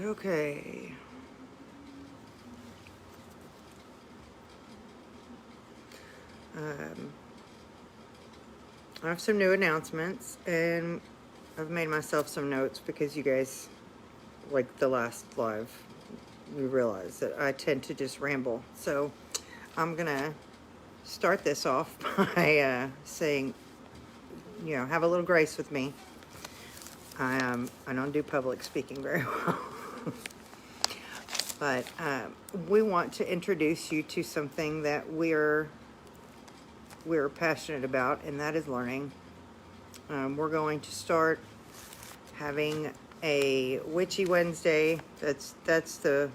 Okay. I have some new announcements, and I've made myself some notes because you guys, like the last live, you realize that I tend to just ramble. So I'm going to start this off by saying, have a little grace with me. I don't do public speaking very well. But we want to introduce you to something that we're passionate about, and that is learning. We're going to start having a Witchy Wednesday. That's the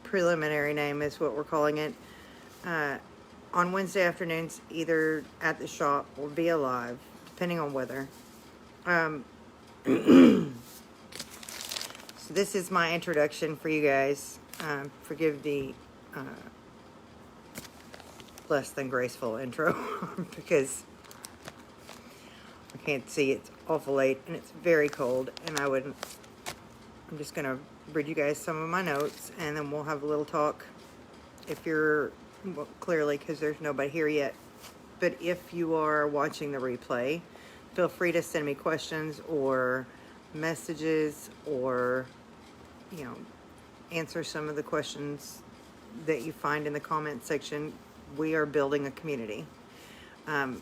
preliminary name, is what we're calling it. On Wednesday afternoons, either at the shop or via live, depending on weather. So this is my introduction for you guys. Forgive the less than graceful intro because I can't see. It's awful late and it's very cold, and I'm just gonna read you guys some of my notes, and then we'll have a little talk. If you're clearly, because there's nobody here yet, but if you are watching the replay, feel free to send me questions or messages, or answer some of the questions that you find in the comment section. We are building a community. The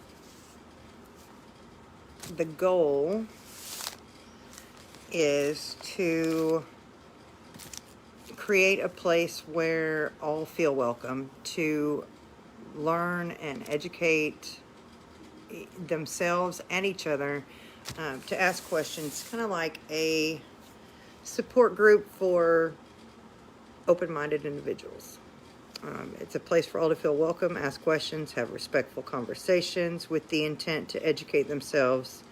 goal is to create a place where all feel welcome to learn and educate themselves and each other, to ask questions, kind of like a support group for open-minded individuals. It's a place for all to feel welcome, ask questions, have respectful conversations with the intent to educate themselves.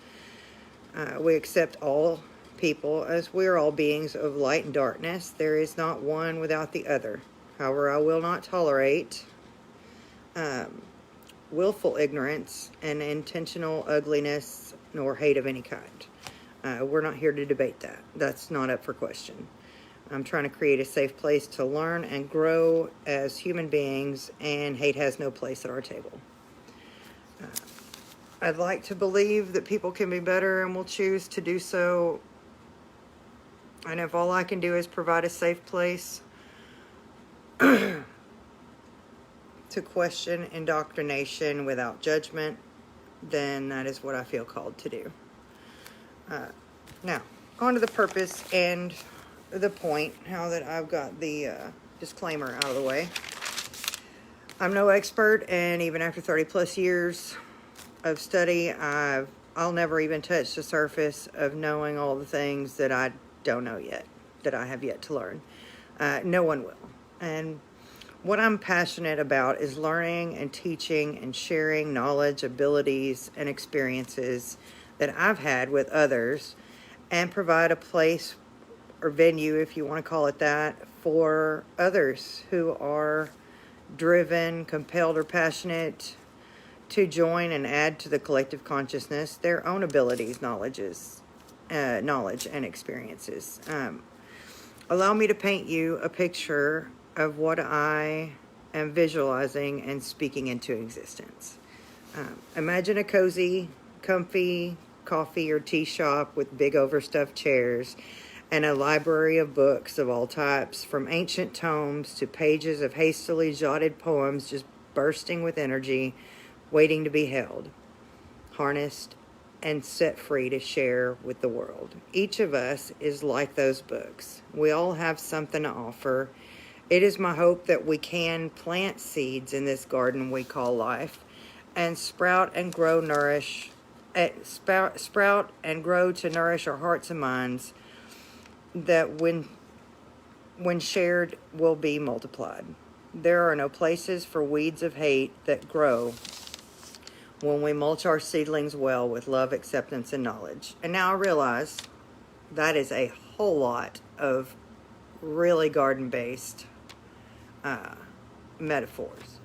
We accept all people as we are all beings of light and darkness. There is not one without the other. However, I will not tolerate willful ignorance and intentional ugliness nor hate of any kind. We're not here to debate that. That's not up for question. I'm trying to create a safe place to learn and grow as human beings, and hate has no place at our table. I'd like to believe that people can be better and will choose to do so. And if all I can do is provide a safe place to question indoctrination without judgment, then that is what I feel called to do. Now, on to the purpose and the point, now that I've got the disclaimer out of the way. I'm no expert, and even after 30 plus years of study, I'll never even touch the surface of knowing all the things that I don't know yet, that I have yet to learn. No one will. And what I'm passionate about is learning and teaching and sharing knowledge, abilities, and experiences that I've had with others, and provide a place or venue, if you want to call it that, for others who are driven, compelled, or passionate to join and add to the collective consciousness their own abilities, knowledge, and experiences. Allow me to paint you a picture of what I am visualizing and speaking into existence. Imagine a cozy, comfy coffee or tea shop with big overstuffed chairs and a library of books of all types, from ancient tomes to pages of hastily jotted poems just bursting with energy, waiting to be held, harnessed, and set free to share with the world. Each of us is like those books. We all have something to offer. It is my hope that we can plant seeds in this garden we call life, and sprout and grow to nourish our hearts and minds, that when shared will be multiplied. There are no places for weeds of hate that grow when we mulch our seedlings well with love, acceptance, and knowledge. And now I realize that is a whole lot of really garden-based metaphors.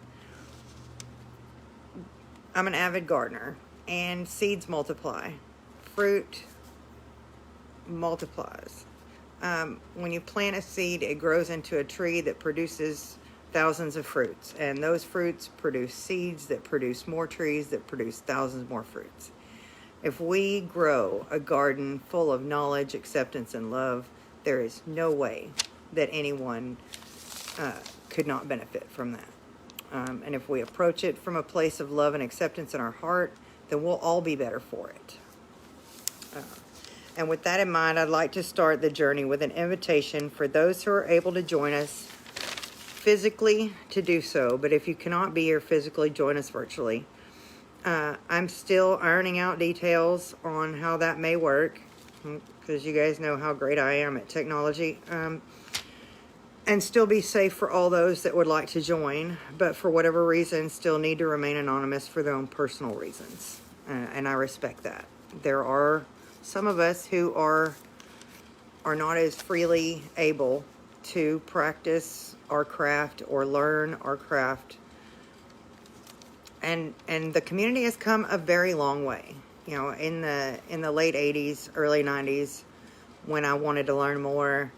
I'm an avid gardener, and seeds multiply. Fruit multiplies. when you plant a seed, it grows into a tree that produces thousands of fruits. And those fruits produce seeds that produce more trees that produce thousands more fruits. If we grow a garden full of knowledge, acceptance, and love, there is no way that anyone could not benefit from that. And if we approach it from a place of love and acceptance in our heart, then we'll all be better for it. And with that in mind, I'd like to start the journey with an invitation for those who are able to join us physically to do so. But if you cannot be here physically, join us virtually. I'm still ironing out details on how that may work, because you guys know how great I am at technology. And still be safe for all those that would like to join, but for whatever reason still need to remain anonymous for their own personal reasons. And I respect that. There are some of us who are not as freely able to practice our craft or learn our craft. And the community has come a very long way. You know, in the late 80s, early 90s, when I wanted to learn more,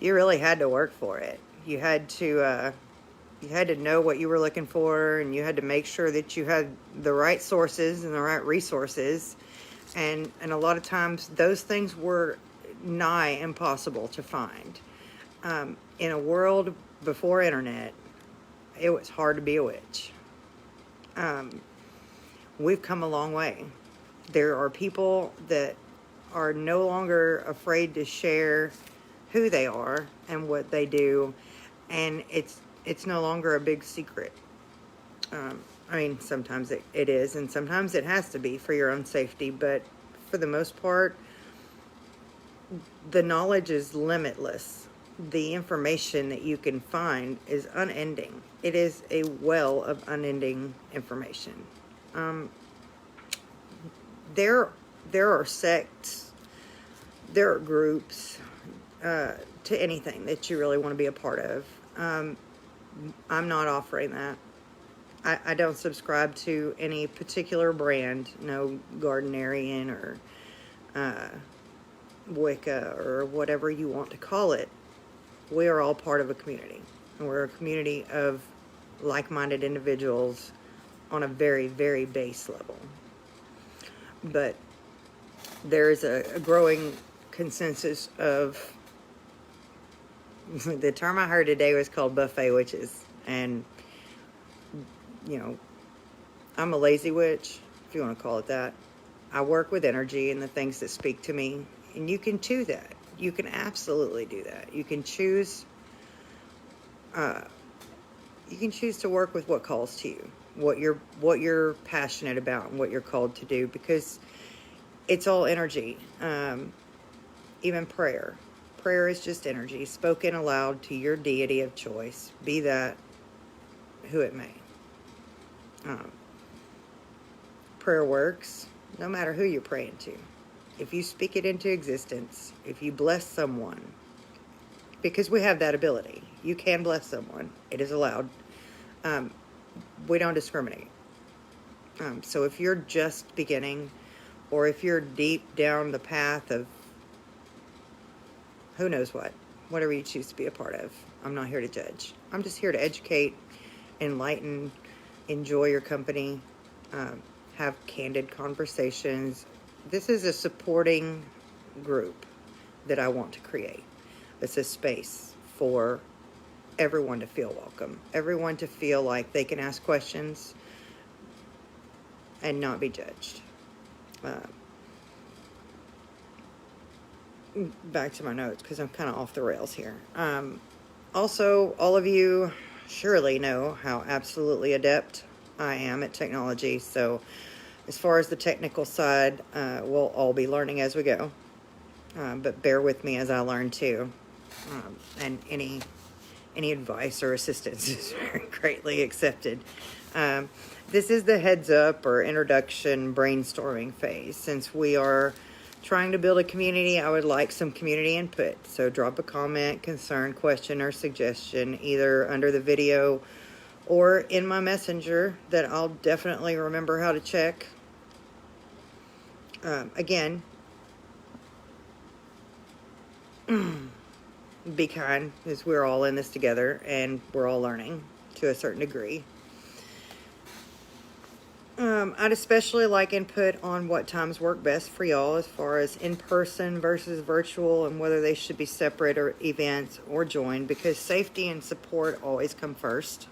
you really had to work for it. You had to know what you were looking for, and you had to make sure that you had the right sources and the right resources. And a lot of times those things were nigh impossible to find. In a world before internet, it was hard to be a witch. We've come a long way. There are people that are no longer afraid to share who they are and what they do, and it's no longer a big secret. I mean, sometimes it is, and sometimes it has to be for your own safety, but for the most part, the knowledge is limitless. The information that you can find is unending. It is a well of unending information. There are sects, there are groups, to anything that you really want to be a part of. I'm not offering that. I don't subscribe to any particular brand, no Gardenarian or Wicca or whatever you want to call it. We are all part of a community. And we're a community of like-minded individuals on a very, very base level. But there is a growing consensus of, the term I heard today was called buffet witches. And, you know, I'm a lazy witch, if you want to call it that. I work with energy and the things that speak to me. And you can do that. You can absolutely do that. You can choose to work with what calls to you, what you're passionate about and what you're called to do, because it's all energy. Even prayer. Prayer is just energy spoken aloud to your deity of choice, be that who it may. Prayer works no matter who you're praying to. If you speak it into existence, if you bless someone, because we have that ability. You can bless someone. It is allowed. We don't discriminate. So if you're just beginning, or if you're deep down the path of who knows what, whatever you choose to be a part of, I'm not here to judge. I'm just here to educate, enlighten, enjoy your company, have candid conversations. This is a supporting group that I want to create. It's a space for everyone to feel welcome, everyone to feel like they can ask questions and not be judged. Back to my notes, because I'm kind of off the rails here. Also, all of you surely know how absolutely adept I am at technology, so as far as the technical side, we'll all be learning as we go. But bear with me as I learn too. And any advice or assistance is very greatly accepted. This is the heads up or introduction brainstorming phase. Since we are trying to build a community, I would like some community input. So drop a comment, concern, question, or suggestion either under the video or in my messenger that I'll definitely remember how to check. Again, be kind, because we're all in this together and we're all learning to a certain degree. I'd especially like input on what times work best for y'all as far as in-person versus virtual, and whether they should be separate or events or joined, because safety and support always come first.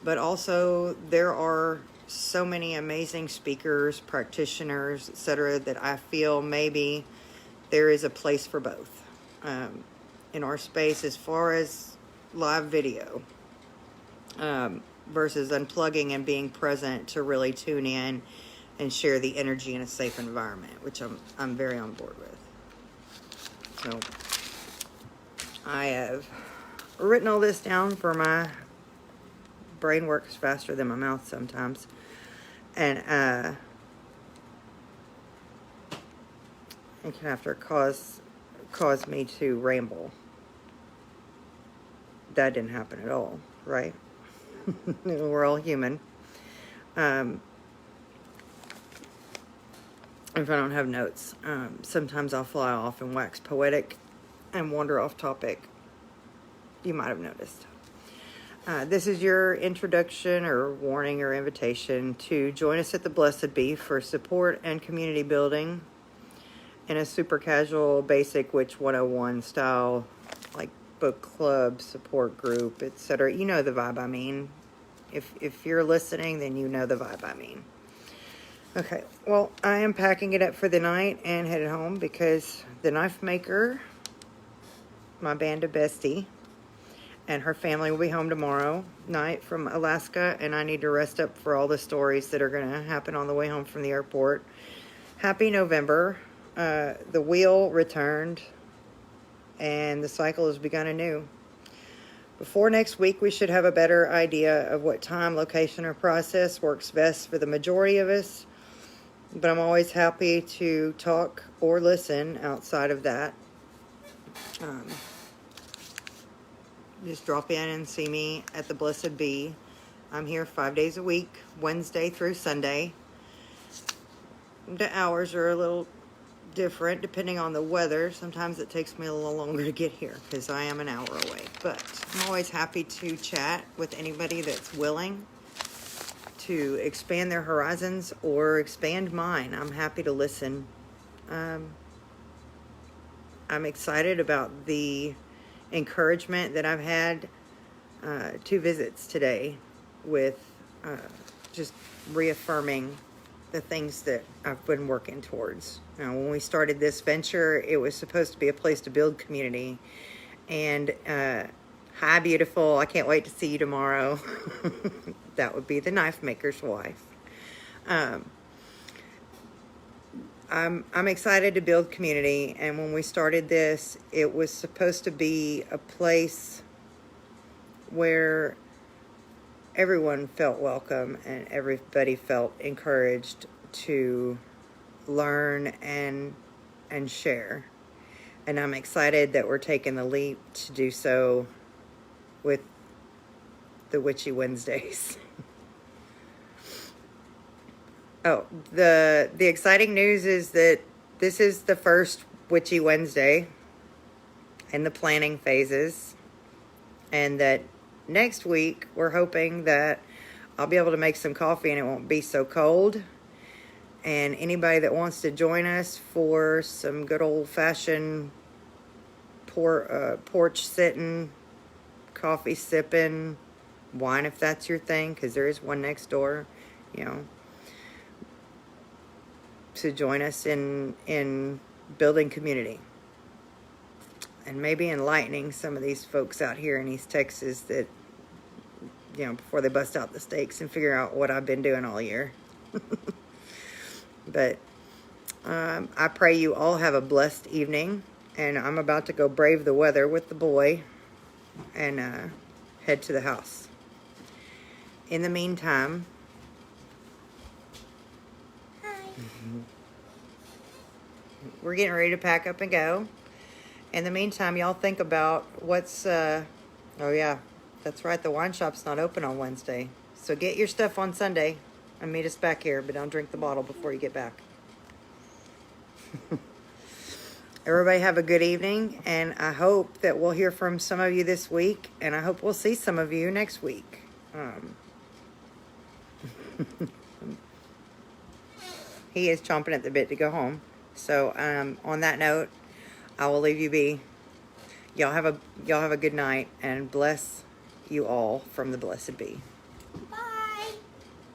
But also, there are so many amazing speakers, practitioners, etc., that I feel maybe there is a place for both in our space as far as live video. Versus unplugging and being present to really tune in and share the energy in a safe environment, which I'm very on board with. So I have written all this down, for my brain works faster than my mouth sometimes, and it can have to cause me to ramble. That didn't happen at all, right? We're all human. If I don't have notes, sometimes I'll fly off and wax poetic and wander off topic. You might have noticed. This is your introduction or warning or invitation to join us at the Blessed Bee for support and community building in a super casual, basic Witch 101 style, like book club, support group, etc. You know the vibe I mean. If you're listening, then you know the vibe I mean. Okay, well, I am packing it up for the night and headed home, because the knife maker, my band of bestie, and her family will be home tomorrow night from Alaska, and I need to rest up for all the stories that are going to happen on the way home from the airport. Happy November. The wheel returned, and the cycle has begun anew. Before next week, we should have a better idea of what time, location, or process works best for the majority of us. But I'm always happy to talk or listen outside of that. Just drop in and see me at the Blessed Bee. I'm here 5 days a week, Wednesday through Sunday. The hours are a little different depending on the weather. Sometimes it takes me a little longer to get here because I am an hour away. But I'm always happy to chat with anybody that's willing to expand their horizons or expand mine. I'm happy to listen. I'm excited about the encouragement that I've had. 2 visits today with just reaffirming the things that I've been working towards. Now, when we started this venture, it was supposed to be a place to build community. And hi, beautiful. I can't wait to see you tomorrow. That would be the knife maker's wife. I'm excited to build community. And when we started this, it was supposed to be a place where everyone felt welcome and everybody felt encouraged to learn and share. And I'm excited that we're taking the leap to do so with the Witchy Wednesdays. Oh, the exciting news is that this is the first Witchy Wednesday in the planning phases, and that next week we're hoping that I'll be able to make some coffee and it won't be so cold. And anybody that wants to join us for some good old-fashioned porch sitting, coffee sipping, wine if that's your thing, because there is one next door, to join us in building community. And maybe enlightening some of these folks out here in East Texas that, before they bust out the stakes and figure out what I've been doing all year. But I pray you all have a blessed evening. And I'm about to go brave the weather with the boy and head to the house. In the meantime, we're getting ready to pack up and go. In the meantime, y'all think about what's, oh yeah, that's right, the wine shop's not open on Wednesday. So get your stuff on Sunday and meet us back here, but don't drink the bottle before you get back. Everybody have a good evening, and I hope that we'll hear from some of you this week, and I hope we'll see some of you next week. He is chomping at the bit to go home. So on that note, I will leave you be. Y'all have a good night, and bless you all from the blessed be.